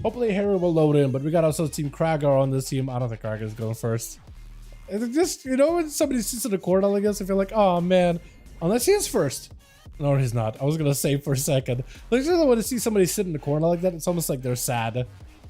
Hopefully Harry will load in, but we got also Team Kragar on this team. I don't think Kragar's going first. It's just, you know, when somebody sits in the corner like this, I feel like, oh man, unless he is first. No, he's not. I was gonna say for a second. Like, I just want to see somebody sit in the corner like that. It's almost like they're sad.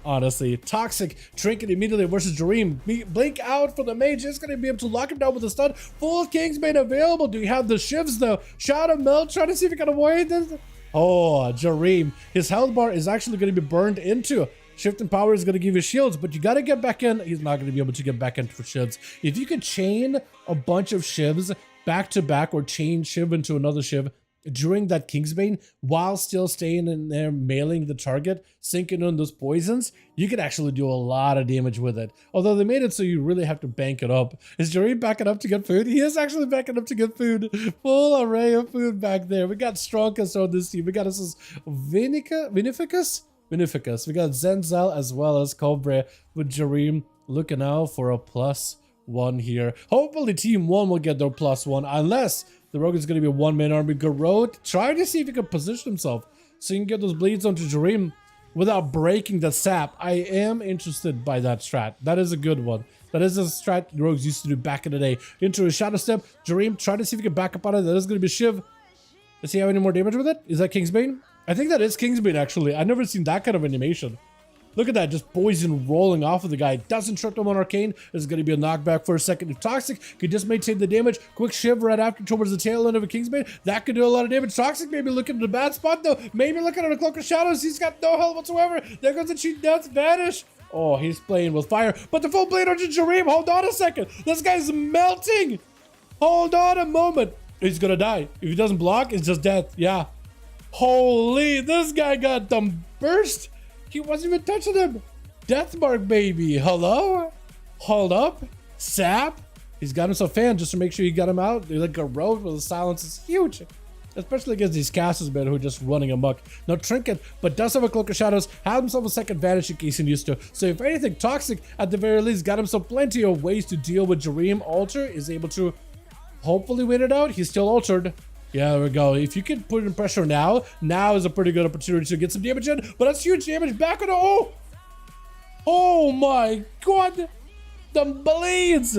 Honestly, Toxic Trinket immediately versus Dream. Blink out for the mage. It's gonna be able to lock him down with a stun. Full Kingsbane available. Do you have the shivs though? Shadow Melt, trying to see if he can avoid this. Oh, Jareem. His health bar is actually gonna be burned into. Shift and power is gonna give you shields, but you gotta get back in. He's not gonna be able to get back in for shivs. If you could chain a bunch of shivs back to back or chain shiv into another shiv during that Kingsbane while still staying in there, mailing the target, sinking on those poisons, you could actually do a lot of damage with it. Although they made it so you really have to bank it up. Is Jareem backing up to get food? He is actually backing up to get food. Full array of food back there. We got Strongest on this team. We got us Vinificus. We got Zenzel as well as Cobra with Jareem looking out for a +1 here. Hopefully Team 1 will get their +1 unless the Rogue is going to be a one-man army. Garrote, try to see if he can position himself so you can get those bleeds onto Jareem without breaking the sap. I am interested by that strat. That is a good one. That is a strat the Rogues used to do back in the day. Into a Shadow Step. Jareem, try to see if you can back up on it. That is going to be Shiv. Does he have any more damage with it? Is that Kingsbane? I think that is Kingsbane, actually. I've never seen that kind of animation. Look at that, just poison rolling off of the guy. Doesn't trip him on Arcane. This is going to be a knockback for a second. If Toxic could just maintain the damage, quick shiv right after towards the tail end of a Kingsbane, that could do a lot of damage. Toxic maybe looking at a bad spot though. Maybe looking at a Cloak of Shadows. He's got no health whatsoever. There goes the cheat death vanish. Oh, he's playing with fire. But the full blade onto Jareem. Hold on a second. This guy's melting. Hold on a moment. He's going to die. If he doesn't block, it's just death. Yeah. Holy, this guy got them burst. He wasn't even touching him. Deathmark, baby. Hello? Hold up. Sap. He's got himself fan just to make sure he got him out. They're like a road with the silence is huge. Especially against these casters, man, who are just running amok. No Trinket, but does have a Cloak of Shadows. Have himself a second vanish in case he needs to. So if anything, Toxic, at the very least, got himself plenty of ways to deal with Jareem. Alter is able to hopefully win it out. He's still altered. Yeah, there we go. If you can put in pressure now is a pretty good opportunity to get some damage in. But that's huge damage back on the... Oh my god! The blades!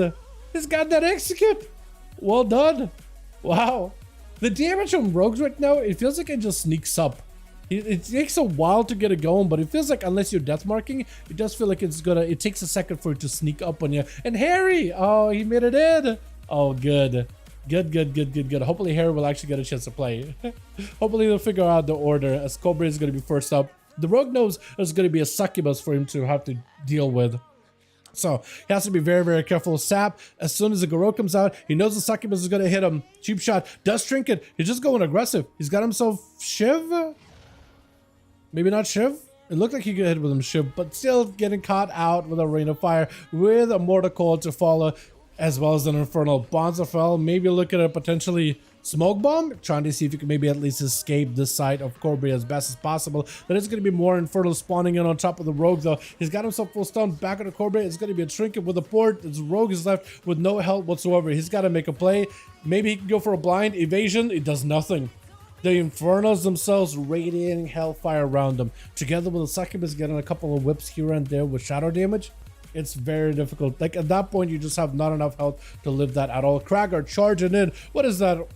He's got that execute! Well done! Wow. The damage on Rogues right now, it feels like it just sneaks up. It takes a while to get it going, but it feels like unless you're death marking, it does feel like it takes a second for it to sneak up on you. And Harry! Oh, he made it in! Oh, good. Good. Hopefully Harry will actually get a chance to play. Hopefully they'll figure out the order as Cobra is going to be first up. The Rogue knows there's going to be a succubus for him to have to deal with. So he has to be very, very careful. Sap, as soon as the Garrote comes out, he knows the succubus is going to hit him. Cheap shot. Does Trinket. He's just going aggressive. He's got himself Shiv. Maybe not Shiv. It looked like he could hit with him Shiv, but still getting caught out with a Rain of Fire with a Mortal Coil to follow, as well as an Infernal. Bonds of Fell, maybe look at a potentially Smoke Bomb, trying to see if you can maybe at least escape this side of Corby as best as possible. There is going to be more Infernal spawning in on top of the Rogue though. He's got himself full stun back on the Corby. It's going to be a Trinket with a port. This Rogue is left with no health whatsoever. He's got to make a play. Maybe he can go for a blind evasion. It does nothing. The Infernals themselves radiating hellfire around them. Together with the Succubus getting a couple of whips here and there with shadow damage. It's very difficult. Like at that point, you just have not enough health to live that at all. Kragar charging in. What is that?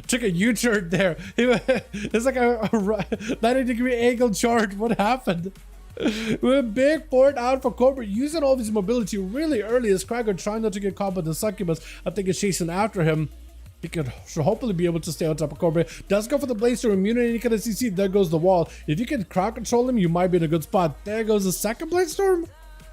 Took a U-turn there. It's like a 90-degree angle charge. What happened? With big port out for Cobra, using all his mobility really early as Kragar trying not to get caught by the Succubus. I think it's chasing after him. He should hopefully be able to stay on top of Cobra. Does go for the Blaze Storm, immunity kind of CC. There goes the wall. If you can crowd control him, you might be in a good spot. There goes the second Blaze Storm.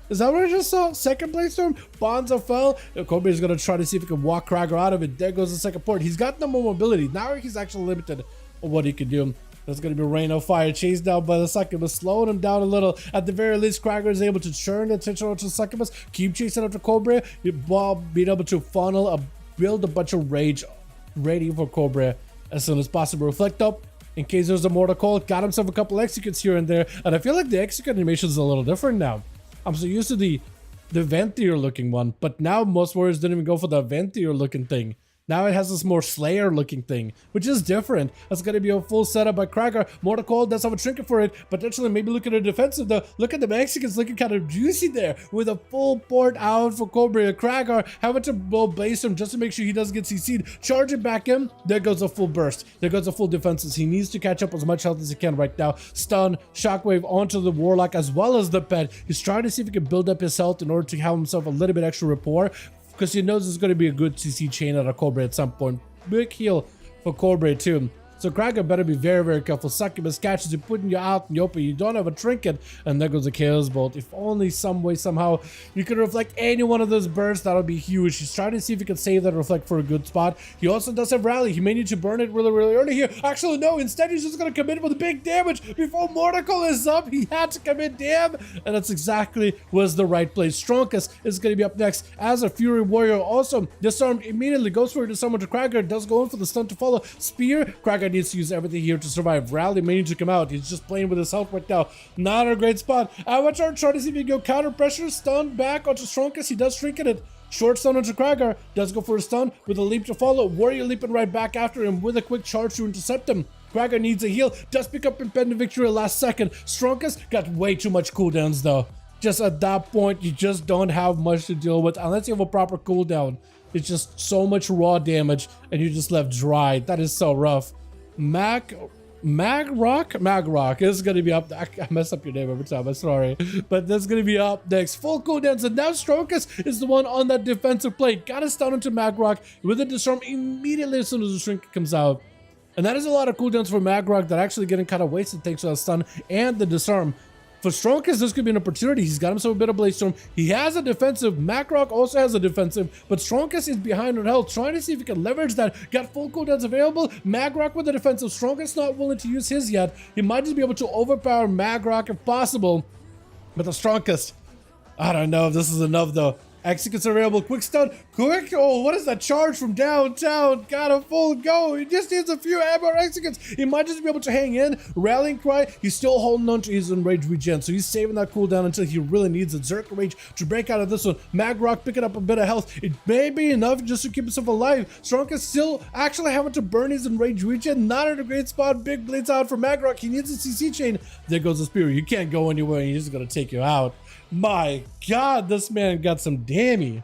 Is that what I just saw? Second Blaze Storm? Bonds of Fell. Kobe is going to try to see if he can walk Kragar out of it. There goes the second port. He's got no more mobility. Now he's actually limited on what he can do. There's going to be Rain of Fire chased down by the Succubus, slowing him down a little. At the very least, Kragar is able to churn the attention onto the Succubus, keep chasing after Cobra, while being able to build a bunch of rage ready for Cobra as soon as possible. Reflect up in case there's a Mortal Coil. Got himself a couple executes here and there. And I feel like the execute animation is a little different now. I'm so used to the Venthyr looking one, but now most warriors didn't even go for the Venthyr looking thing. Now it has this more Slayer looking thing, which is different. That's going to be a full setup by Kragar. Mortal does have a trinket for it, potentially maybe look at a defensive though. Look at the Mexicans looking kind of juicy there with a full port out for Cobra. Kragar having to blaze him just to make sure he doesn't get CC'd. Charge it back in. There goes a full burst. There goes a full defenses. He needs to catch up as much health as he can right now. Stun, shockwave onto the Warlock as well as the pet. He's trying to see if he can build up his health in order to have himself a little bit extra rapport, because he knows there's going to be a good CC chain out of Cobra at some point. Big heal for Cobra too. So Kragar better be very, very careful. Succubus catches you, putting you out in the open. You don't have a trinket, and there goes a Chaos Bolt. If only some way, somehow, you could reflect any one of those bursts, that would be huge. He's trying to see if he can save that reflect for a good spot. He also does have rally. He may need to burn it really, really early here. Actually, no. Instead, he's just going to commit with big damage before Mortal is up. He had to commit damn, and that's exactly was the right play. Strongest is going to be up next as a Fury Warrior. Also, disarmed immediately, goes for it to summon to Kragar. Does go in for the stun to follow. Spear. Kragar needs to use everything here to survive. Rally may need to come out. He's just playing with his health right now. Not a great spot. Avatar trying to see if he can go counter pressure. Stun back onto Strongest. He does trinket it. Short stun onto Kragar. Does go for a stun with a leap to follow. Warrior leaping right back after him with a quick charge to intercept him. Kragar needs a heal. Does pick up Impending Victory last second. Strongest got way too much cooldowns though. Just at that point, you just don't have much to deal with unless you have a proper cooldown. It's just so much raw damage and you're just left dry. That is so rough. Magrock is going to be up. I mess up your name every time, I'm sorry. But that's going to be up next. Full cooldowns, and now Strongest is the one on that defensive play. Got to stun into Magrock with a disarm immediately as soon as the shrink comes out. And that is a lot of cooldowns for Magrock that actually getting kind of wasted thanks to that stun and the disarm. For Strongest, this could be an opportunity. He's got himself a bit of Blaze Storm. He has a defensive. Magrock also has a defensive, but Strongest is behind on health, trying to see if he can leverage that. Got full cooldowns available. Magrock with the defensive. Strongest not willing to use his yet. He might just be able to overpower Magrock if possible, but the Strongest, I don't know if this is enough though. Executes available. Quick stun. Quick. Oh, what is that charge from downtown? Got a full go. He just needs a few ammo executes. He might just be able to hang in. Rallying cry. He's still holding on to his enrage regen. So he's saving that cooldown until he really needs it. Zerk Rage to break out of this one. Magrock picking up a bit of health. It may be enough just to keep himself alive. Strongest still actually having to burn his enrage regen. Not in a great spot. Big blades out for Magrock. He needs a CC chain. There goes the spear. You can't go anywhere. He's just going to take you out. My God, this man got some dammy.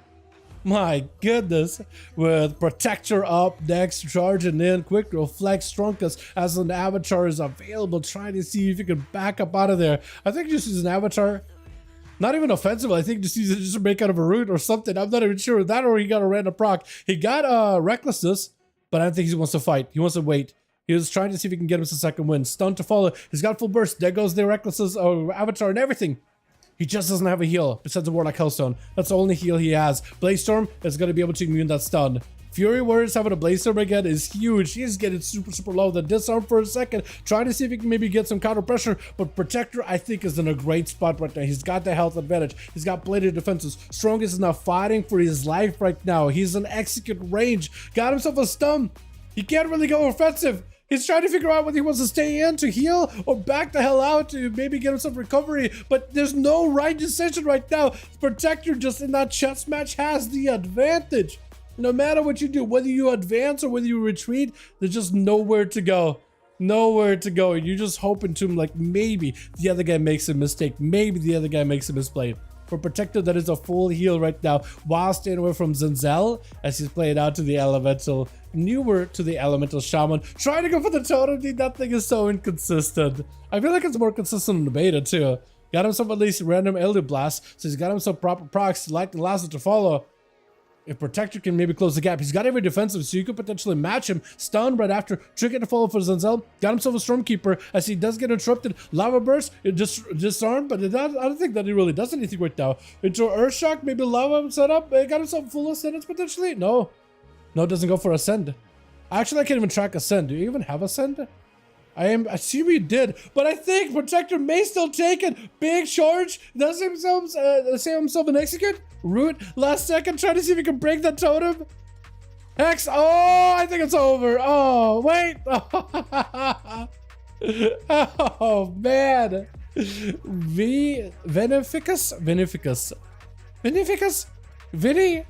My goodness. With Protector up next, charging in. Quick reflect. Strongest as an avatar is available, trying to see if he can back up out of there. I think just use an avatar. Not even offensive. I think just use it just to make out of a root or something. I'm not even sure that, or he got a random proc. He got recklessness, but I don't think he wants to fight. He wants to wait. He was trying to see if he can get him to second win. Stun to follow. He's got full burst. There goes the recklessness avatar and everything. He just doesn't have a heal besides the Warlock Hellstone. That's the only heal he has. Blaze Storm is going to be able to immune that stun. Fury Warriors having a Blaze Storm again is huge. He's getting super, super low. The disarm for a second, trying to see if he can maybe get some counter pressure. But Protector, I think, is in a great spot right now. He's got the health advantage. He's got bladed defenses. Strongest is now fighting for his life right now. He's in execute range. Got himself a stun. He can't really go offensive. He's trying to figure out whether he wants to stay in to heal or back the hell out to maybe get himself recovery, but there's no right decision right now. Protector just in that chess match has the advantage. No matter what you do, whether you advance or whether you retreat, there's just nowhere to go. Nowhere to go. You're just hoping to like maybe the other guy makes a mistake. Maybe the other guy makes a misplay. For Protector, that is a full heal right now while staying away from Zenzel as he's playing out to the Elemental, newer to the Elemental Shaman. Trying to go for the totem, dude, that thing is so inconsistent. I feel like it's more consistent in the beta too. Got himself at least random Elder Blast, so he's got himself proper procs like the last to follow. If Protector can maybe close the gap, he's got every defensive, so you could potentially match him. Stun right after, trinket to follow for Zenzel. Got himself a Stormkeeper as he does get interrupted. Lava Burst, it just disarmed, but I don't think that he really does anything right now. Into Earth Shock, maybe Lava set up. Got himself full Ascendance potentially? No. No, it doesn't go for Ascend. Actually, I can't even track Ascend. Do you even have Ascend? I assume he did, but I think Protector may still take it. Big charge. Does himself save himself an execute? Root last second, trying to see if he can break that totem. Hex. Oh, I think it's over. Oh, wait. Oh, man. Veneficus? Vinny?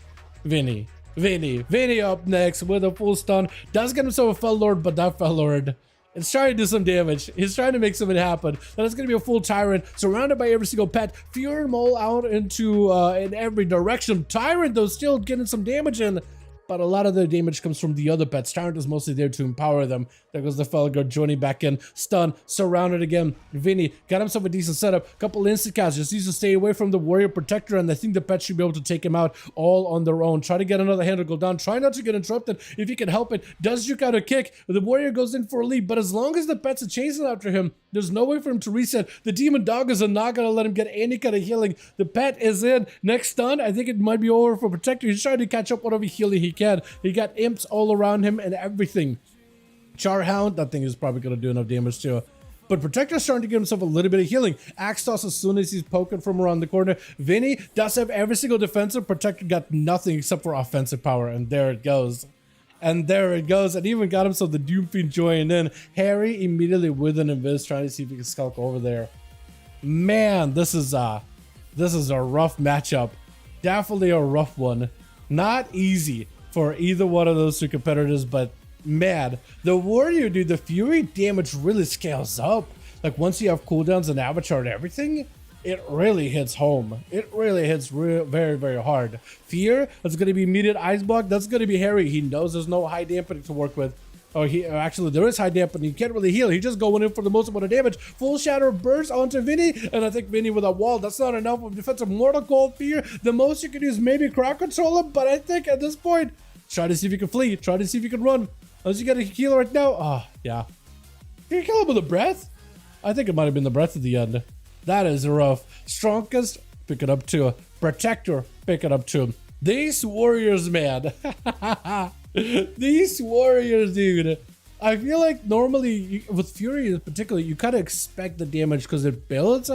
Vinny up next with a full stun. Does get himself a Fel Lord, but that Fel Lord is trying to do some damage. He's trying to make something happen. That is going to be a full Tyrant, surrounded by every single pet. Fear them all out into in every direction. Tyrant, though, still getting some damage in, but a lot of the damage comes from the other pets. Tyrant is mostly there to empower them. There goes the Felguard joining back in. Stun, surrounded again. Vinny got himself a decent setup. Couple instant casts. Just needs to stay away from the Warrior Protector, and I think the pets should be able to take him out all on their own. Try to get another hand to go down. Try not to get interrupted if you can help it. Does juke out a kick. The Warrior goes in for a leap, but as long as the pets are chasing after him, there's no way for him to reset. The Demon Doggers are not going to let him get any kind of healing. The pet is in. Next stun, I think it might be over for Protector. He's trying to catch up whatever healing he can. He got imps all around him and everything. Charhound, that thing is probably going to do enough damage too. But Protector's starting to give himself a little bit of healing. Axe toss as soon as he's poking from around the corner. Vinny does have every single defensive. Protector got nothing except for offensive power. And there it goes. And there it goes. And even got himself the Doom Fiend joining in. Harry immediately with an invis trying to see if he can skulk over there. Man, this is a rough matchup. Definitely a rough one. Not easy for either one of those two competitors, but man, the Warrior, dude, the Fury damage really scales up. Like once you have cooldowns and avatar and everything, it really hits home. It really hits very, very hard. Fear, that's going to be immediate ice block. That's going to be Harry. He knows there's no high dampening to work with. Oh, actually, there is high dampening. He can't really heal. He's just going in for the most amount of damage. Full Shatter burst onto Vinny, and I think Vinny with a wall. That's not enough of defensive Mortal Cold Fear. The most you can do is maybe crowd control him, but I think at this point, try to see if you can flee. Try to see if you can run. Unless you get a heal right now. Oh, yeah. Can you kill him with a breath? I think it might have been the breath at the end. That is rough. Strongest, pick it up too. Protector, pick it up too. These Warriors, man. These Warriors, dude. I feel like normally, with Fury in particular, you kind of expect the damage because it builds.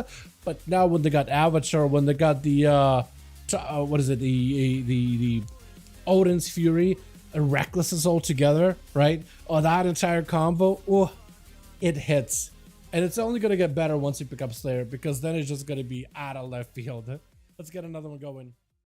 But now when they got Avatar, when they got the, what is it? The Odin's Fury, and Recklessness all together, right? Oh, that entire combo, oh, it hits. And it's only going to get better once you pick up Slayer, because then it's just going to be out of left field. Let's get another one going.